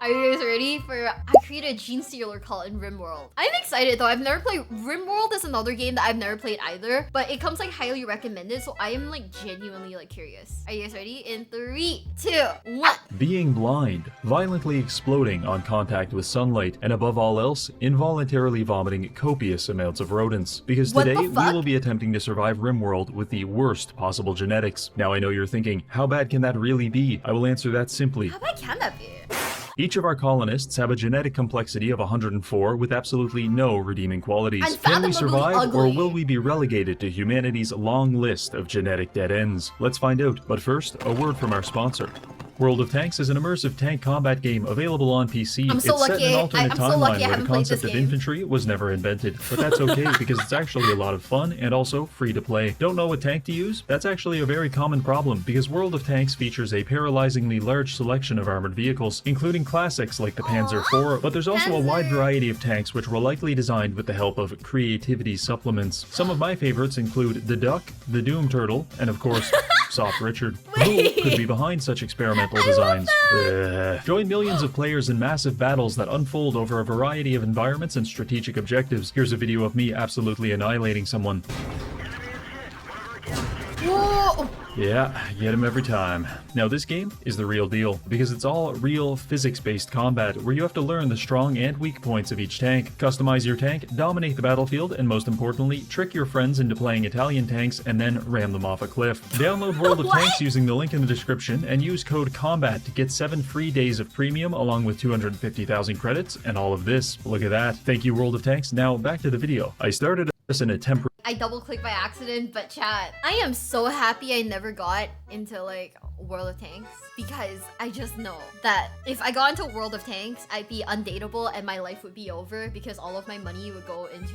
Are you guys ready for... I created a gene stealer call in Rimworld. I'm excited though. I've never played... Rimworld is another game that I've never played either. But it comes like highly recommended. So I am like genuinely like curious. Are you guys ready? In 3, 2, 1. Being blind, violently exploding on contact with sunlight, and above all else, involuntarily vomiting copious amounts of rodents. Because What today, the we fuck? will be attempting to survive Rimworld with the worst possible genetics. Now I know you're thinking, how bad can that really be? I will answer that simply. How bad can that be? Each of our colonists have a genetic complexity of 104 with absolutely no redeeming qualities. Can we Unfathomably survive, or ugly. will we be relegated to humanity's long list of genetic dead ends? Let's find out, but first, a word from our sponsor. World of Tanks is an immersive tank combat game available on PC. I'm so It's set lucky. in an alternate I'm so lucky I timeline where the haven't played this concept of game. infantry was never invented. But that's okay because it's actually a lot of fun and also free to play. Don't know what tank to use? That's actually a very common problem because World of Tanks features a paralyzingly large selection of armored vehicles, including classics like the Panzer IV, but there's also a wide variety of tanks which were likely designed with the help of creativity supplements. Some of my favorites include the Duck, the Doom Turtle, and of course, Soft Richard. Who could be behind such experimental designs? Join millions of players in massive battles that unfold over a variety of environments and strategic objectives. Here's a video of me absolutely annihilating someone. Whoa! Yeah, get him every time. Now this game is the real deal, because it's all real physics-based combat, where you have to learn the strong and weak points of each tank, customize your tank, dominate the battlefield, and most importantly, trick your friends into playing Italian tanks and then ram them off a cliff. Download World of Tanks using the link in the description, and use code COMBAT to get 7 free days of premium, along with 250,000 credits, and all of this. Look at that. Thank you, World of Tanks. Now, back to the video. I started this in a temporary... I double clicked by accident, but chat, I am so happy I never got into like World of Tanks because I just know that if I got into World of Tanks, I'd be undateable and my life would be over because all of my money would go into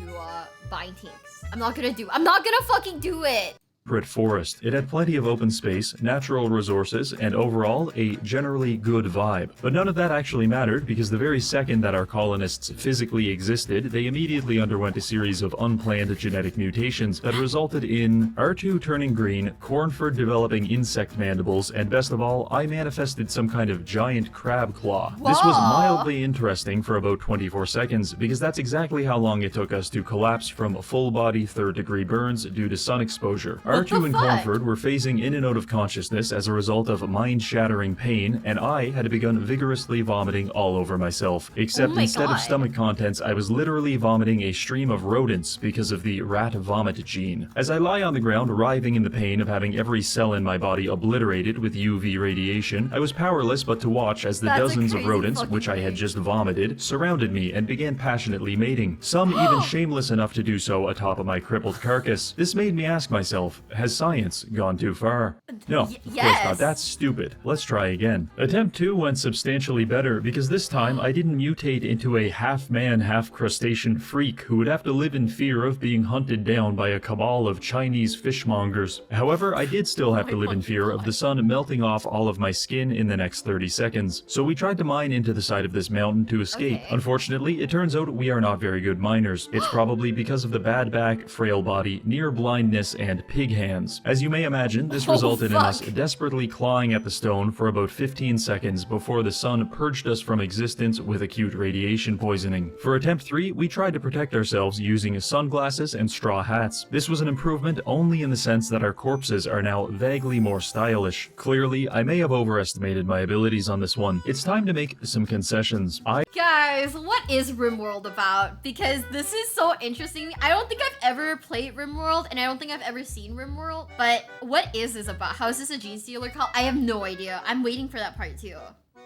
buying tanks. I'm not gonna fucking do it. forest. It had plenty of open space, natural resources, and overall, a generally good vibe. But none of that actually mattered because the very second that our colonists physically existed, they immediately underwent a series of unplanned genetic mutations that resulted in R2 turning green, Cornford developing insect mandibles, and best of all, I manifested some kind of giant crab claw. This was Whoa. mildly interesting for about 24 seconds because that's exactly how long it took us to collapse from full-body third-degree burns due to sun exposure. What R2 the and fuck? Cornford were phasing in and out of consciousness as a result of mind-shattering pain, and I had begun vigorously vomiting all over myself. Except Oh my instead God. of stomach contents, I was literally vomiting a stream of rodents because of the rat vomit gene. As I lie on the ground, writhing in the pain of having every cell in my body obliterated with UV radiation, I was powerless but to watch as the That's a dozens of crazy rodents, fucking which I had thing. just vomited, surrounded me and began passionately mating. Some even shameless enough to do so atop of my crippled carcass. This made me ask myself, has science gone too far? No, of course yes. not. That's stupid. Let's try again. Attempt 2 went substantially better because this time I didn't mutate into a half-man, half-crustacean freak who would have to live in fear of being hunted down by a cabal of Chinese fishmongers. However, I did still have to live in fear of the sun melting off all of my skin in the next 30 seconds. So we tried to mine into the side of this mountain to escape. Okay. Unfortunately, it turns out we are not very good miners. It's probably because of the bad back, frail body, near blindness, and pig hands. As you may imagine, this Oh, resulted in us fuck. desperately clawing at the stone for about 15 seconds before the sun purged us from existence with acute radiation poisoning. For attempt 3, we tried to protect ourselves using sunglasses and straw hats. This was an improvement only in the sense that our corpses are now vaguely more stylish. Clearly, I may have overestimated my abilities on this one. It's time to make some concessions. Guys, what is Rimworld about? Because this is so interesting. I don't think I've ever played Rimworld, and I don't think I've ever seen Rimworld. But what is this about? How is this a gene stealer call? I have no idea. I'm waiting for that part too.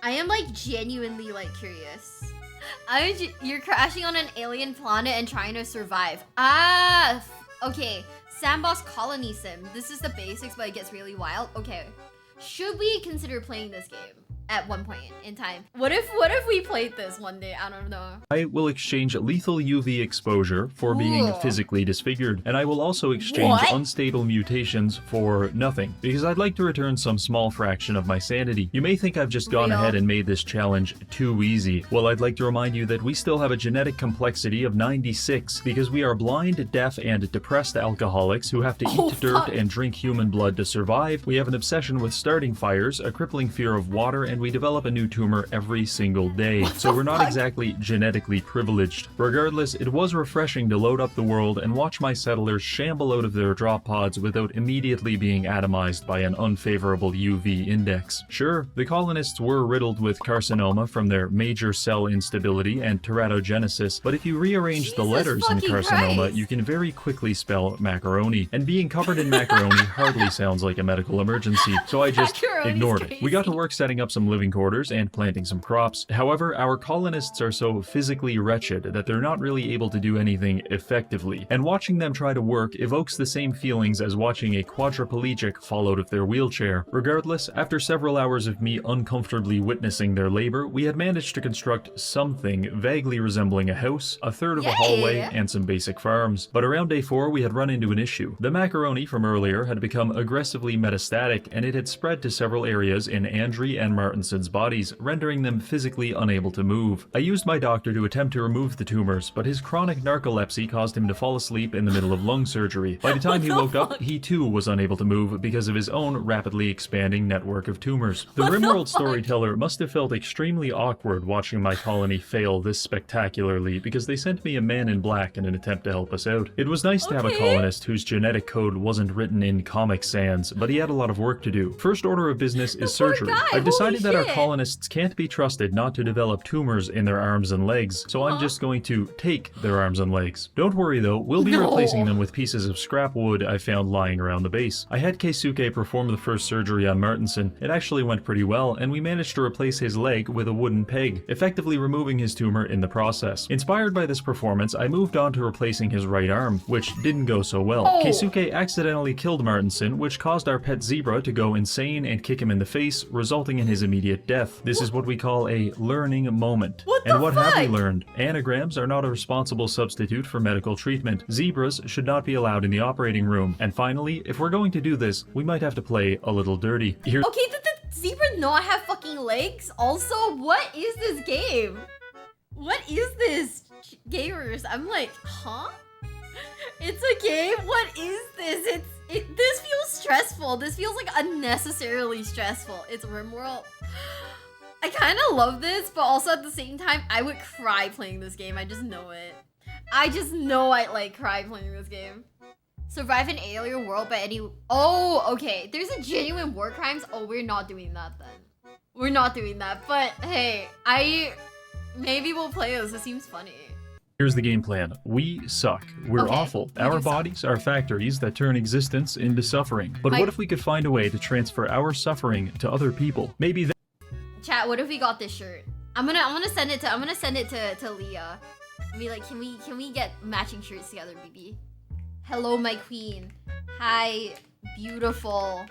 I am like genuinely like curious. You're crashing on an alien planet and trying to survive. Okay. Sandbox colony sim. This is the basics, but it gets really wild. Okay. Should we consider playing this game at one point in time? What if we played this one day? I don't know. I will exchange lethal UV exposure for being Ooh. physically disfigured, and I will also exchange What? unstable mutations for nothing, because I'd like to return some small fraction of my sanity. You may think I've just gone Real. ahead and made this challenge too easy. Well, I'd like to remind you that we still have a genetic complexity of 96, because we are blind, deaf, and depressed alcoholics who have to Oh, eat dirt fuck. and drink human blood to survive. We have an obsession with starting fires, a crippling fear of water, and and we develop a new tumor every single day, so we're not exactly genetically privileged. Regardless, it was refreshing to load up the world and watch my settlers shamble out of their drop pods without immediately being atomized by an unfavorable UV index. Sure, the colonists were riddled with carcinoma from their major cell instability and teratogenesis, but if you rearrange the letters in carcinoma, you can very quickly spell macaroni, and being covered in macaroni hardly sounds like a medical emergency, so I just ignored it. We got to work setting up some living quarters and planting some crops. However, our colonists are so physically wretched that they're not really able to do anything effectively, and watching them try to work evokes the same feelings as watching a quadriplegic fall out of their wheelchair. Regardless, after several hours of me uncomfortably witnessing their labor, we had managed to construct something vaguely resembling a house, a third of a hallway, and some basic farms. But around day 4, we had run into an issue. The macaroni from earlier had become aggressively metastatic, and it had spread to several areas in Andri and Martinson's bodies, rendering them physically unable to move. I used my doctor to attempt to remove the tumors, but his chronic narcolepsy caused him to fall asleep in the middle of lung surgery. By the time he woke up, he too was unable to move because of his own rapidly expanding network of tumors. The Rimworld storyteller must have felt extremely awkward watching my colony fail this spectacularly because they sent me a man in black in an attempt to help us out. It was nice to have a colonist whose genetic code wasn't written in Comic Sans, but he had a lot of work to do. First order of business is surgery. I've decided that our colonists can't be trusted not to develop tumors in their arms and legs, so I'm just going to take their arms and legs. Don't worry though, we'll be replacing them with pieces of scrap wood I found lying around the base. I had Keisuke perform the first surgery on Martinson. It actually went pretty well, and we managed to replace his leg with a wooden peg, effectively removing his tumor in the process. Inspired by this performance, I moved on to replacing his right arm, which didn't go so well. Keisuke accidentally killed Martinson, which caused our pet zebra to go insane and kick him in the face, resulting in his immediate death. This is what we call a learning moment. And what have we learned? Anagrams are not a responsible substitute for medical treatment. Zebras should not be allowed in the operating room. And finally, if we're going to do this, we might have to play a little dirty. Okay, did the zebra not have fucking legs? Also, what is this game? What is this, gamers? I'm like, huh? It's a game? What is this? This feels stressful. This feels like unnecessarily stressful. It's Rimworld. I kind of love this, but also at the same time, I would cry playing this game. I just know it. I just know I'd like cry playing this game. Survive an alien world by any... Oh, okay. There's a genuine war crimes. Oh, we're not doing that then. We're not doing that. But hey, maybe we'll play this. It seems funny. Here's the game plan. We suck. We're awful. Our bodies are factories that turn existence into suffering. But what if we could find a way to transfer our suffering to other people? Maybe that... Chat, what if we got this shirt? I'm gonna send it to Leah. And be like, can we get matching shirts together, BB? Hello, my queen. Hi, beautiful.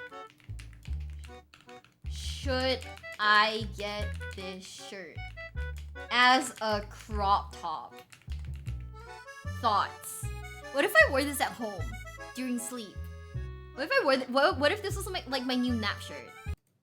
Should I get this shirt as a crop top? Thoughts. What if I wore this at home during sleep? What if I wore what if this was like my new nap shirt?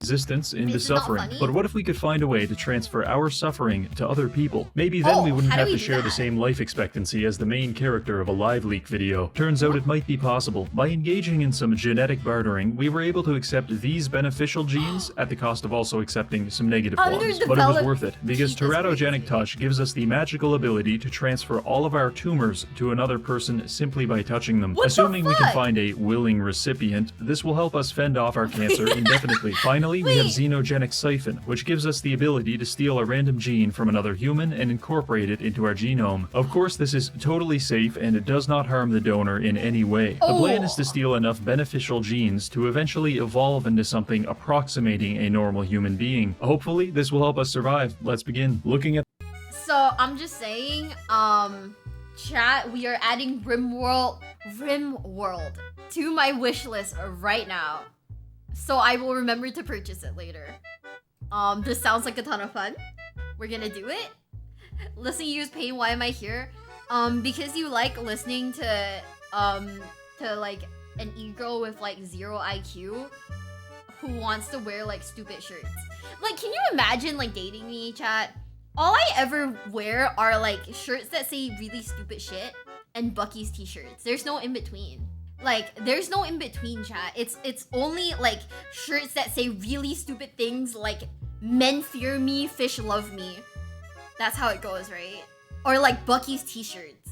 Existence into suffering. But what if we could find a way to transfer our suffering to other people? Maybe then we wouldn't have to share the same life expectancy as the main character of a live leak video. Turns out it might be possible. By engaging in some genetic bartering, we were able to accept these beneficial genes at the cost of also accepting some negative ones. But it was worth it, because teratogenic touch gives us the magical ability to transfer all of our tumors to another person simply by touching them. Assuming we can find a willing recipient, this will help us fend off our cancer indefinitely. Finally, we have xenogenic siphon, which gives us the ability to steal a random gene from another human and incorporate it into our genome. Of course, this is totally safe and it does not harm the donor in any way. The plan is to steal enough beneficial genes to eventually evolve into something approximating a normal human being. Hopefully, this will help us survive. Let's begin. Looking at... So, I'm just saying, chat, we are adding Rimworld to my wish list right now. So I will remember to purchase it later. This sounds like a ton of fun. We're gonna do it. Listening to use pain, why am I here? Because you like listening to like an e-girl with like 0 IQ who wants to wear like stupid shirts. Like, can you imagine like dating me, chat? All I ever wear are like shirts that say really stupid shit and Bucky's t-shirts. There's no in between. Like, there's no in between, chat. It's only like shirts that say really stupid things like "Men fear me, fish love me." That's how it goes, right? Or like Bucky's t-shirts.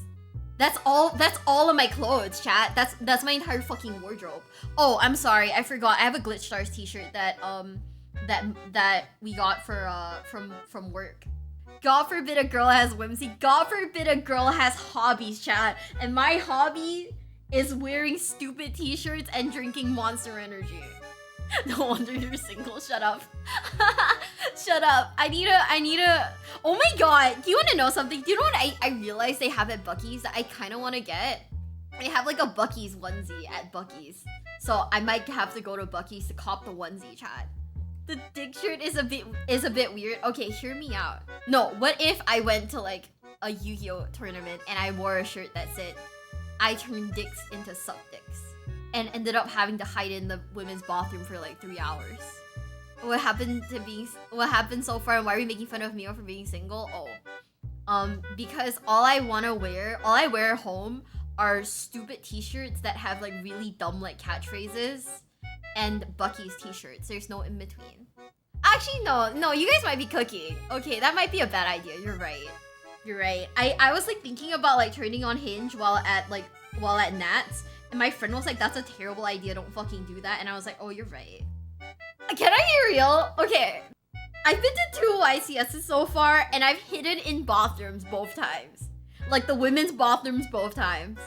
That's all of my clothes, chat. That's my entire fucking wardrobe. Oh, I'm sorry, I forgot. I have a Glitch Stars t-shirt that that we got for from work. God forbid a girl has whimsy. God forbid a girl has hobbies, chat. And my hobby is wearing stupid t-shirts and drinking Monster Energy. No wonder you're single. Shut up. Shut up. I need a. Oh my god. Do you want to know something? Do you know what I realized they have at Bucky's that I kind of want to get? They have like a Bucky's onesie at Bucky's. So I might have to go to Bucky's to cop the onesie, chat. The dick shirt is a bit weird. Okay, hear me out. No, what if I went to like a Yu-Gi-Oh tournament and I wore a shirt that said I turned dicks into suck dicks and ended up having to hide in the women's bathroom for like 3 hours. What happened so far, and why are we making fun of Miwa for being single? Oh. Because all I wear home are stupid t-shirts that have like really dumb like catchphrases and Bucky's t-shirts. There's no in between. Actually, no, you guys might be cooking. Okay, that might be a bad idea. You're right. I was like thinking about like turning on Hinge while at Nats, and my friend was like, that's a terrible idea, don't fucking do that. And I was like, oh, you're right. Can I be real? Okay. I've been to 2 YCSs so far, and I've hidden in bathrooms both times. Like the women's bathrooms both times.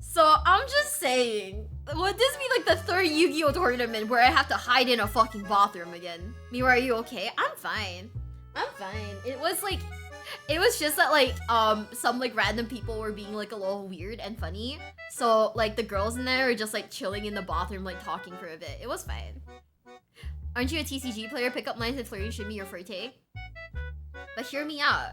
So I'm just saying, would this be like the 3rd Yu-Gi-Oh tournament where I have to hide in a fucking bathroom again? Miwa, are you okay? I'm fine. It was just that like some like random people were being like a little weird and funny. So like the girls in there were just like chilling in the bathroom like talking for a bit. It was fine. Aren't you a TCG player? Pickup lines and flirting should be your forte. But hear me out.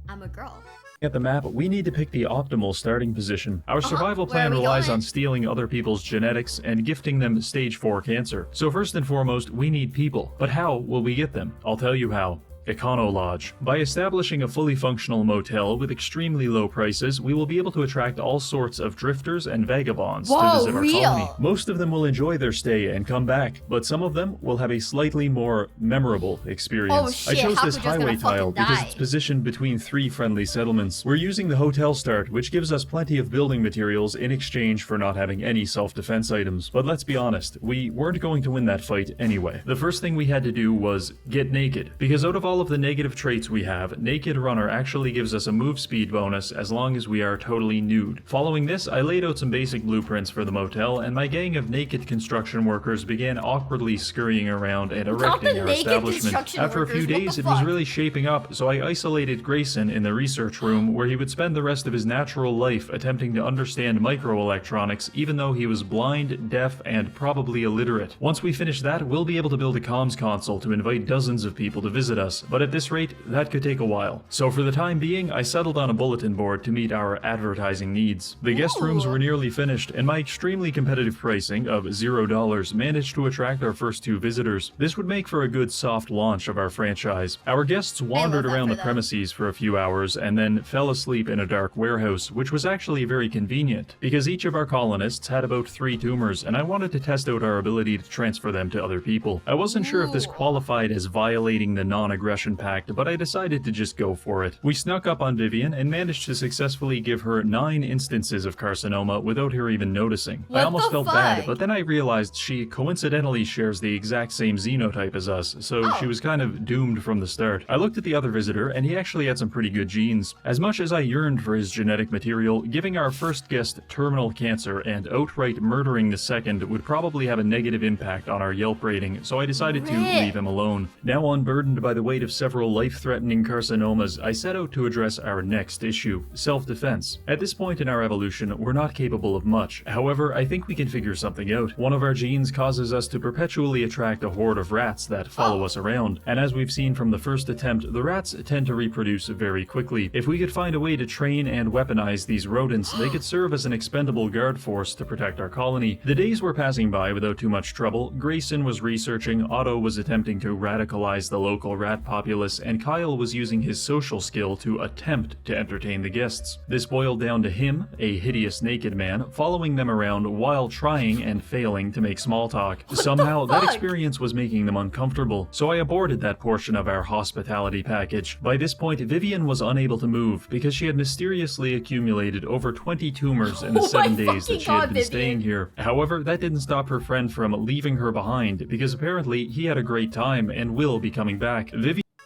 I'm a girl. At the map, we need to pick the optimal starting position. Our survival plan relies on stealing other people's genetics and gifting them stage 4 cancer. So first and foremost, we need people. But how will we get them? I'll tell you how. Econo-lodge. By establishing a fully functional motel with extremely low prices, we will be able to attract all sorts of drifters and vagabonds to visit our colony. Most of them will enjoy their stay and come back, but some of them will have a slightly more memorable experience. Oh, shit. I chose this highway tile because it's positioned between 3 friendly settlements. We're using the hotel start, which gives us plenty of building materials in exchange for not having any self-defense items. But let's be honest, we weren't going to win that fight anyway. The first thing we had to do was get naked, because out of all of the negative traits we have, Naked Runner actually gives us a move speed bonus as long as we are totally nude. Following this, I laid out some basic blueprints for the motel, and my gang of naked construction workers began awkwardly scurrying around and erecting our establishment. After a few days, it was really shaping up, so I isolated Grayson in the research room, where he would spend the rest of his natural life attempting to understand microelectronics, even though he was blind, deaf, and probably illiterate. Once we finish that, we'll be able to build a comms console to invite dozens of people to visit us, but at this rate, that could take a while. So for the time being, I settled on a bulletin board to meet our advertising needs. The guest rooms were nearly finished, and my extremely competitive pricing of $0 managed to attract our first 2 visitors. This would make for a good soft launch of our franchise. Our guests wandered around the premises for a few hours and then fell asleep in a dark warehouse, which was actually very convenient, because each of our colonists had about 3 tumors, and I wanted to test out our ability to transfer them to other people. I wasn't sure if this qualified as violating the non-aggression pact, but I decided to just go for it. We snuck up on Vivian and managed to successfully give her 9 instances of carcinoma without her even noticing. I almost felt bad, but then I realized she coincidentally shares the exact same xenotype as us, so she was kind of doomed from the start. I looked at the other visitor, and he actually had some pretty good genes. As much as I yearned for his genetic material, giving our first guest terminal cancer and outright murdering the second would probably have a negative impact on our Yelp rating, so I decided to leave him alone. Now unburdened by the weight of several life-threatening carcinomas, I set out to address our next issue, self-defense. At this point in our evolution, we're not capable of much. However, I think we can figure something out. One of our genes causes us to perpetually attract a horde of rats that follow us around, and as we've seen from the first attempt, the rats tend to reproduce very quickly. If we could find a way to train and weaponize these rodents, they could serve as an expendable guard force to protect our colony. The days were passing by without too much trouble. Grayson was researching, Otto was attempting to radicalize the local rat populace, and Kyle was using his social skill to attempt to entertain the guests. This boiled down to him, a hideous naked man, following them around while trying and failing to make small talk. Somehow, that experience was making them uncomfortable, so I aborted that portion of our hospitality package. By this point, Vivian was unable to move because she had mysteriously accumulated over 20 tumors in the 7 days that she had been staying here. However, that didn't stop her friend from leaving her behind because apparently he had a great time and will be coming back.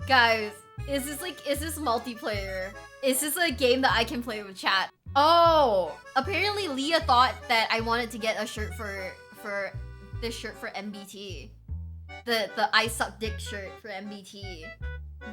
Guys, is this multiplayer? Is this a game that I can play with chat? Oh, apparently Leah thought that I wanted to get a shirt for this shirt for MBT. The I suck dick shirt for MBT.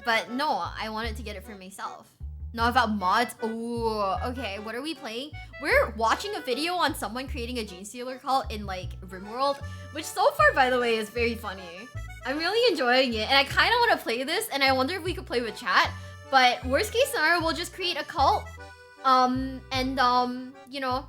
But no, I wanted to get it for myself. Not about mods. Ooh, okay, what are we playing? We're watching a video on someone creating a Gene Stealer cult in like Rimworld, which so far, by the way, is very funny. I'm really enjoying it, and I kind of want to play this, and I wonder if we could play with chat. But worst case scenario, we'll just create a cult, you know,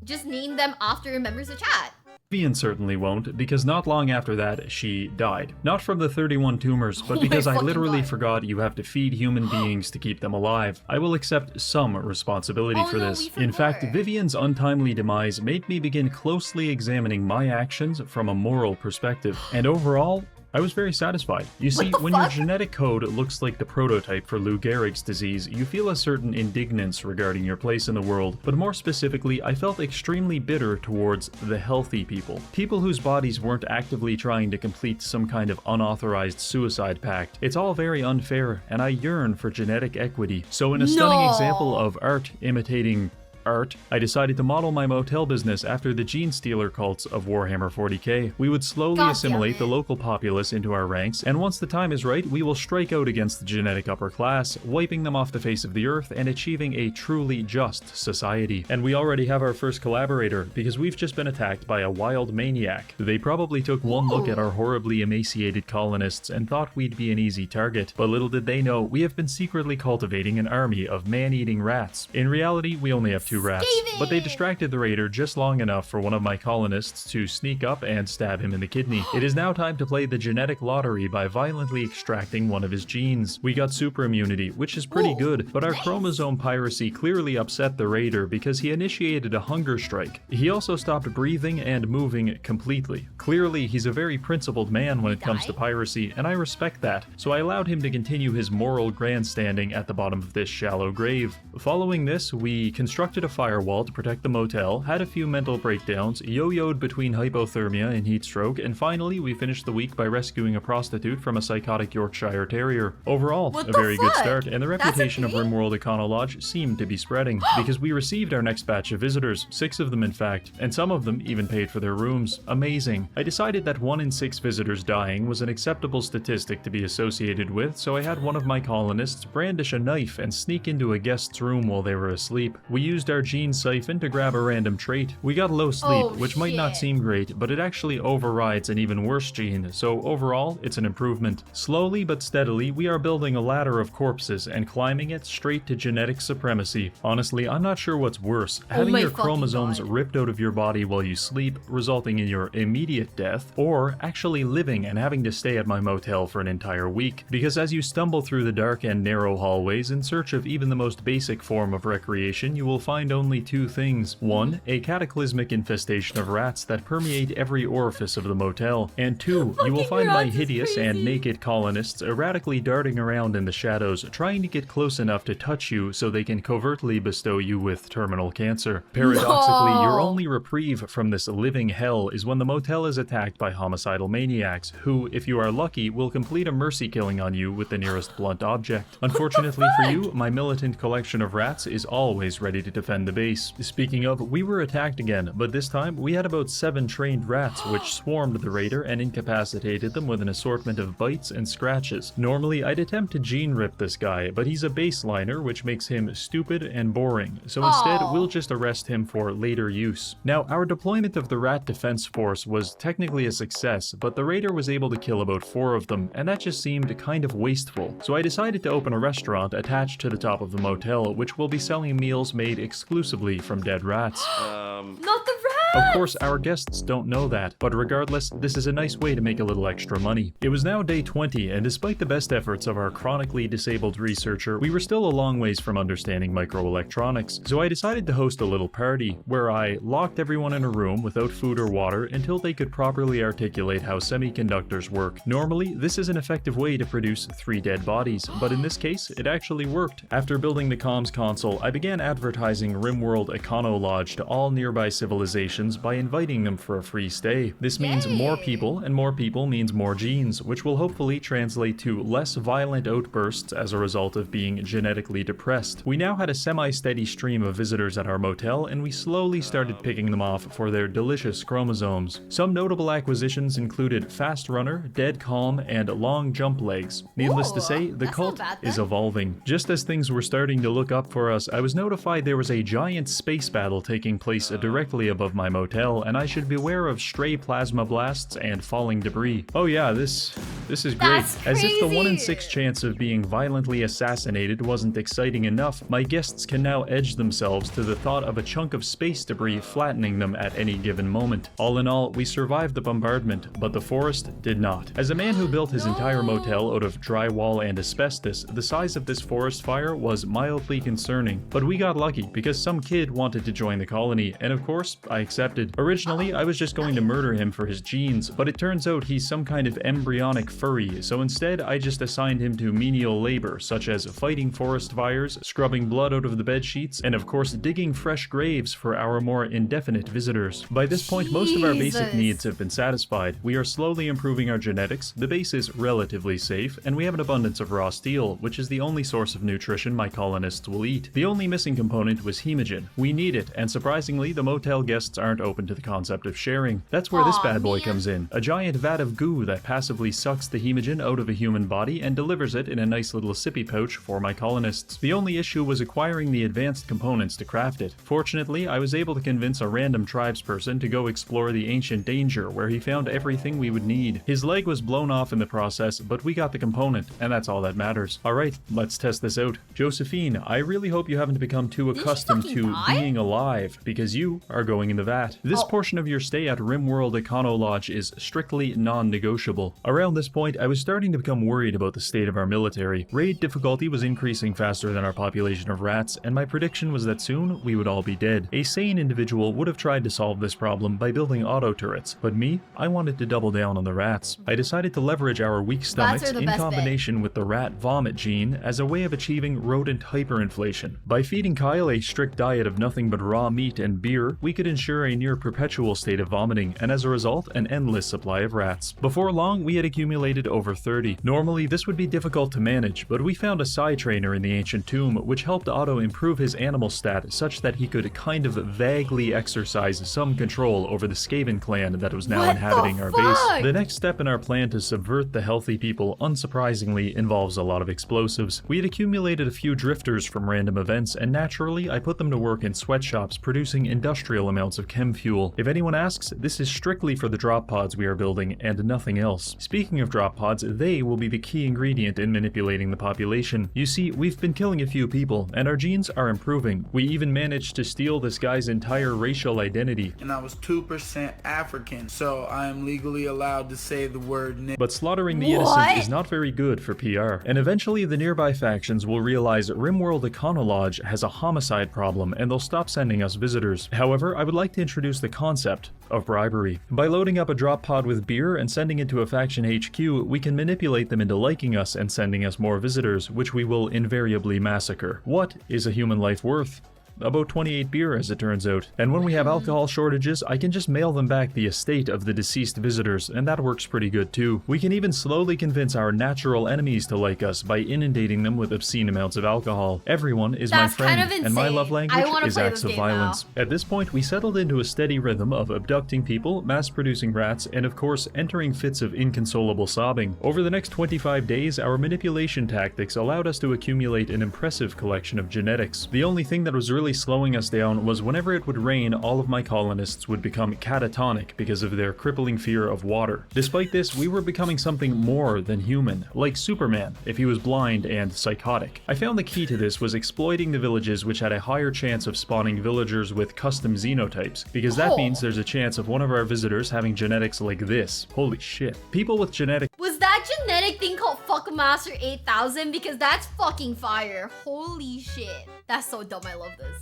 just name them after members of chat. Vivian certainly won't, because not long after that, she died. Not from the 31 tumors, but because I literally forgot you have to feed human beings to keep them alive. I will accept some responsibility for this. In fact, Vivian's untimely demise made me begin closely examining my actions from a moral perspective. And overall, I was very satisfied. You see, when your genetic code looks like the prototype for Lou Gehrig's disease, you feel a certain indignance regarding your place in the world, but more specifically, I felt extremely bitter towards the healthy people. People whose bodies weren't actively trying to complete some kind of unauthorized suicide pact. It's all very unfair, and I yearn for genetic equity. So in a stunning example of art imitating art, I decided to model my motel business after the Gene Stealer cults of Warhammer 40k. We would slowly assimilate the local populace into our ranks, and once the time is right, we will strike out against the genetic upper class, wiping them off the face of the earth and achieving a truly just society. And we already have our first collaborator, because we've just been attacked by a wild maniac. They probably took one look at our horribly emaciated colonists and thought we'd be an easy target, but little did they know we have been secretly cultivating an army of man-eating rats. In reality, we only have 2 rats, but they distracted the raider just long enough for one of my colonists to sneak up and stab him in the kidney. It is now time to play the genetic lottery by violently extracting one of his genes. We got super immunity, which is pretty good, but our chromosome piracy clearly upset the raider because he initiated a hunger strike. He also stopped breathing and moving completely. Clearly, he's a very principled man when it comes to piracy, and I respect that, so I allowed him to continue his moral grandstanding at the bottom of this shallow grave. Following this, we constructed a firewall to protect the motel, had a few mental breakdowns, yo-yoed between hypothermia and heat stroke, and finally we finished the week by rescuing a prostitute from a psychotic Yorkshire Terrier. Overall, a very good start, and the reputation of Rimworld econo-lodge seemed to be spreading, because we received our next batch of visitors, 6 of them in fact, and some of them even paid for their rooms. Amazing. I decided that 1 in 6 visitors dying was an acceptable statistic to be associated with, so I had one of my colonists brandish a knife and sneak into a guest's room while they were asleep. We used our gene siphon to grab a random trait. We got low sleep, which might not seem great, but it actually overrides an even worse gene, so overall, it's an improvement. Slowly but steadily, we are building a ladder of corpses and climbing it straight to genetic supremacy. Honestly, I'm not sure what's worse, having your chromosomes ripped out of your body while you sleep, resulting in your immediate death, or actually living and having to stay at my motel for an entire week. Because as you stumble through the dark and narrow hallways in search of even the most basic form of recreation, you will find only 2 things. 1, a cataclysmic infestation of rats that permeate every orifice of the motel, and 2, you will find my hideous and naked colonists erratically darting around in the shadows, trying to get close enough to touch you so they can covertly bestow you with terminal cancer. Paradoxically, your only reprieve from this living hell is when the motel is attacked by homicidal maniacs, who, if you are lucky, will complete a mercy killing on you with the nearest blunt object. Unfortunately for you, my militant collection of rats is always ready to defend the base. Speaking of, we were attacked again, but this time we had about 7 trained rats which swarmed the raider and incapacitated them with an assortment of bites and scratches. Normally, I'd attempt to gene rip this guy, but he's a baseliner, which makes him stupid and boring, so instead we'll just arrest him for later use. Now, our deployment of the rat defense force was technically a success, but the raider was able to kill about 4 of them, and that just seemed kind of wasteful. So I decided to open a restaurant attached to the top of the motel, which will be selling meals made exclusively from dead rats. Not the rat! Of course, our guests don't know that, but regardless, this is a nice way to make a little extra money. It was now day 20, and despite the best efforts of our chronically disabled researcher, we were still a long ways from understanding microelectronics, so I decided to host a little party, where I locked everyone in a room without food or water until they could properly articulate how semiconductors work. Normally, this is an effective way to produce 3 dead bodies, but in this case, it actually worked. After building the comms console, I began advertising Rimworld econo-lodge to all nearby civilizations by inviting them for a free stay. This means more people, and more people means more genes, which will hopefully translate to less violent outbursts as a result of being genetically depressed. We now had a semi-steady stream of visitors at our motel, and we slowly started picking them off for their delicious chromosomes. Some notable acquisitions included Fast Runner, Dead Calm, and Long Jump Legs. Needless to say, the cult is evolving. Just as things were starting to look up for us, I was notified there was a giant space battle taking place directly above my motel, and I should beware of stray plasma blasts and falling debris. Oh yeah, this is great. As if the 1 in 6 chance of being violently assassinated wasn't exciting enough, my guests can now edge themselves to the thought of a chunk of space debris flattening them at any given moment. All in all, we survived the bombardment, but the forest did not. As a man who built his entire motel out of drywall and asbestos, the size of this forest fire was mildly concerning, but we got lucky because some kid wanted to join the colony, and of course, I accepted. Originally, I was just going to murder him for his genes, but it turns out he's some kind of embryonic furry, so instead I just assigned him to menial labor, such as fighting forest fires, scrubbing blood out of the bed sheets, and of course digging fresh graves for our more indefinite visitors. By this point, most of our basic needs have been satisfied. We are slowly improving our genetics, the base is relatively safe, and we have an abundance of raw steel, which is the only source of nutrition my colonists will eat. The only missing component was hemogen. We need it, and surprisingly, the motel guests aren't open to the concept of sharing. That's where this bad boy comes in. A giant vat of goo that passively sucks the hemogen out of a human body and delivers it in a nice little sippy pouch for my colonists. The only issue was acquiring the advanced components to craft it. Fortunately, I was able to convince a random tribesperson to go explore the ancient danger, where he found everything we would need. His leg was blown off in the process, but we got the component, and that's all that matters. Alright, let's test this out. Josephine, I really hope you haven't become too accustomed to being alive, because you are going in the vat. This portion of your stay at Rimworld econo-lodge is strictly non-negotiable. Around this point, I was starting to become worried about the state of our military. Raid difficulty was increasing faster than our population of rats, and my prediction was that soon we would all be dead. A sane individual would have tried to solve this problem by building auto turrets, but me, I wanted to double down on the rats. I decided to leverage our weak stomachs in combination with the rat vomit gene as a way of achieving rodent hyperinflation. By feeding Kyle a strict diet of nothing but raw meat and beer, we could ensure a near perpetual state of vomiting, and as a result, an endless supply of rats. Before long, we had accumulated over 30. Normally, this would be difficult to manage, but we found a psi trainer in the ancient tomb, which helped Otto improve his animal stat such that he could kind of vaguely exercise some control over the Skaven clan that was now inhabiting our base. The next step in our plan to subvert the healthy people, unsurprisingly, involves a lot of explosives. We had accumulated a few drifters from random events, and naturally, I put them to work in sweatshops producing industrial amounts of chem fuel. If anyone asks, this is strictly for the drop pods we are building and nothing else. Speaking of drop pods, they will be the key ingredient in manipulating the population. You see, we've been killing a few people, and our genes are improving. We even managed to steal this guy's entire racial identity. And I was 2% African, so I am legally allowed to say the word nigger. But slaughtering the innocent is not very good for PR. And eventually the nearby factions will realize Rimworld econo-lodge has a homicide problem, and they'll stop sending us visitors. However, I would like to introduce the concept of bribery. By loading up a drop pod with beer and sending it to a faction HQ, we can manipulate them into liking us and sending us more visitors, which we will invariably massacre. What is a human life worth? About 28 beer, as it turns out. And when we have alcohol shortages, I can just mail them back the estate of the deceased visitors, and that works pretty good too. We can even slowly convince our natural enemies to like us by inundating them with obscene amounts of alcohol. Everyone is my friend, and my love language is acts of violence. At this point, we settled into a steady rhythm of abducting people, mass-producing rats, and of course, entering fits of inconsolable sobbing. Over the next 25 days, our manipulation tactics allowed us to accumulate an impressive collection of genetics. The only thing that was really really slowing us down was whenever it would rain, all of my colonists would become catatonic because of their crippling fear of water. Despite this, we were becoming something more than human, like Superman, if he was blind and psychotic. I found the key to this was exploiting the villages which had a higher chance of spawning villagers with custom xenotypes, because that means there's a chance of one of our visitors having genetics like this. Holy shit. People with genetic Was that genetic thing called Fuckmaster 8000? Because that's fucking fire. Holy shit. That's so dumb. I love this.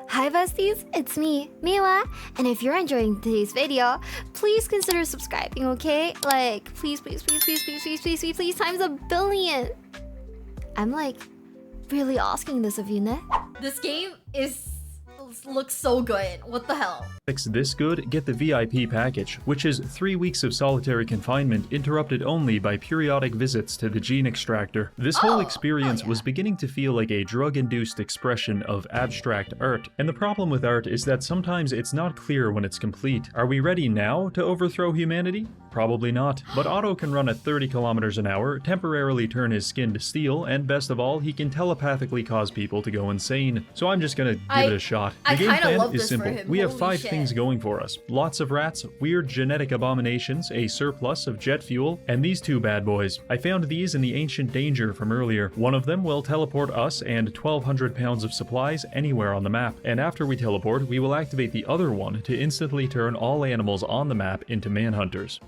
Hi besties, it's me, Miwa, and if you're enjoying today's video, please consider subscribing, okay? Like, please, please, please, please, please, please, please, please, please, times a billion. I'm like, really asking this of you, ne? This game looks so good. What the hell? this good, get the VIP package, which is 3 weeks of solitary confinement interrupted only by periodic visits to the gene extractor. This whole experience was beginning to feel like a drug-induced expression of abstract art, and the problem with art is that sometimes it's not clear when it's complete. Are we ready now to overthrow humanity? Probably not, but Otto can run at 30 kilometers an hour, temporarily turn his skin to steel, and best of all, he can telepathically cause people to go insane. So I'm just gonna give it a shot. The game plan is simple. We have 5 things going for us. Lots of rats, weird genetic abominations, a surplus of jet fuel, and these 2 bad boys. I found these in the ancient danger from earlier. One of them will teleport us and 1,200 pounds of supplies anywhere on the map, and after we teleport, we will activate the other one to instantly turn all animals on the map into manhunters.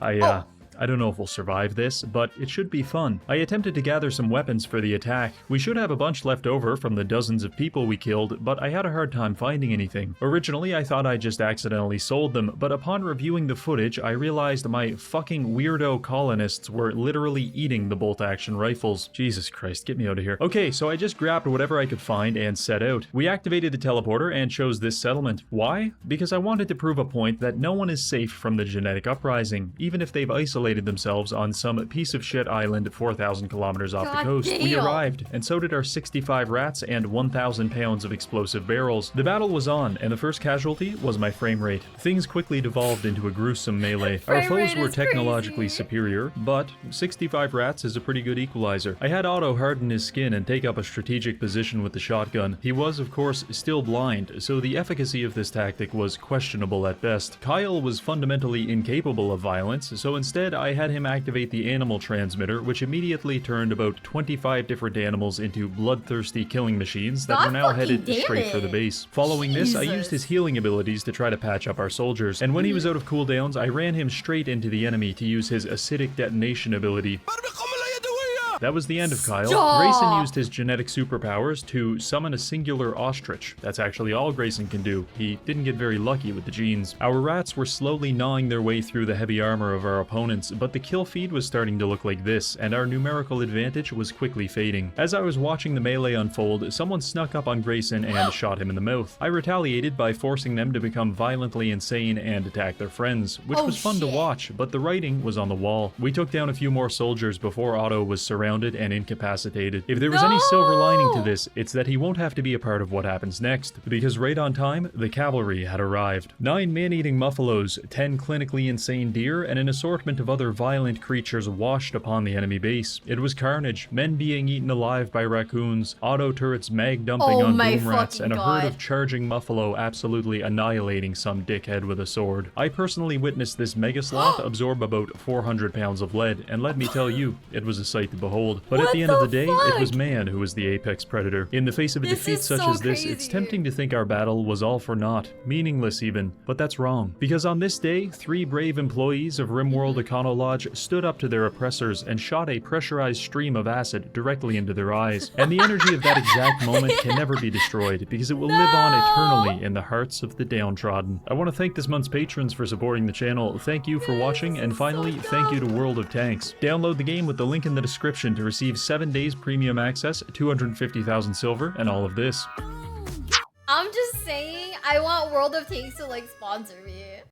I don't know if we'll survive this, but it should be fun. I attempted to gather some weapons for the attack. We should have a bunch left over from the dozens of people we killed, but I had a hard time finding anything. Originally, I thought I just accidentally sold them, but upon reviewing the footage, I realized my fucking weirdo colonists were literally eating the bolt-action rifles. Jesus Christ, get me out of here. Okay, so I just grabbed whatever I could find and set out. We activated the teleporter and chose this settlement. Why? Because I wanted to prove a point that no one is safe from the genetic uprising, even if they've isolated themselves on some piece of shit island 4,000 kilometers off the coast. Damn. We arrived, and so did our 65 rats and 1,000 pounds of explosive barrels. The battle was on, and the first casualty was my frame rate. Things quickly devolved into a gruesome melee. Our foes were technologically superior, but 65 rats is a pretty good equalizer. I had Otto harden his skin and take up a strategic position with the shotgun. He was, of course, still blind, so the efficacy of this tactic was questionable at best. Kyle was fundamentally incapable of violence, so instead I had him activate the animal transmitter, which immediately turned about 25 different animals into bloodthirsty killing machines that were now headed straight for the base. Following this, I used his healing abilities to try to patch up our soldiers, and when he was out of cooldowns, I ran him straight into the enemy to use his acidic detonation ability. That was the end of Kyle. Grayson used his genetic superpowers to summon a singular ostrich. That's actually all Grayson can do. He didn't get very lucky with the genes. Our rats were slowly gnawing their way through the heavy armor of our opponents, but the kill feed was starting to look like this, and our numerical advantage was quickly fading. As I was watching the melee unfold, someone snuck up on Grayson and shot him in the mouth. I retaliated by forcing them to become violently insane and attack their friends, which was fun to watch, but the writing was on the wall. We took down a few more soldiers before Otto was surrounded and incapacitated. If there was any silver lining to this, it's that he won't have to be a part of what happens next, because right on time, the cavalry had arrived. 9 man-eating muffalos, 10 clinically insane deer, and an assortment of other violent creatures washed upon the enemy base. It was carnage, men being eaten alive by raccoons, auto turrets mag-dumping on boom rats, and a herd of charging muffalo absolutely annihilating some dickhead with a sword. I personally witnessed this mega sloth absorb about 400 pounds of lead, and let me tell you, it was a sight to behold. But at the end of the day, it was man who was the apex predator. In the face of a defeat such as this, it's tempting to think our battle was all for naught, meaningless even, but that's wrong. Because on this day, 3 brave employees of Rimworld Econo-Lodge stood up to their oppressors and shot a pressurized stream of acid directly into their eyes. And the energy of that exact moment can never be destroyed, because it will live on eternally in the hearts of the downtrodden. I want to thank this month's patrons for supporting the channel. Thank you for watching, and finally, thank you to World of Tanks. Download the game with the link in the description to receive 7 days premium access, 250,000 silver, and all of this. I'm just saying, I want World of Tanks to like sponsor me.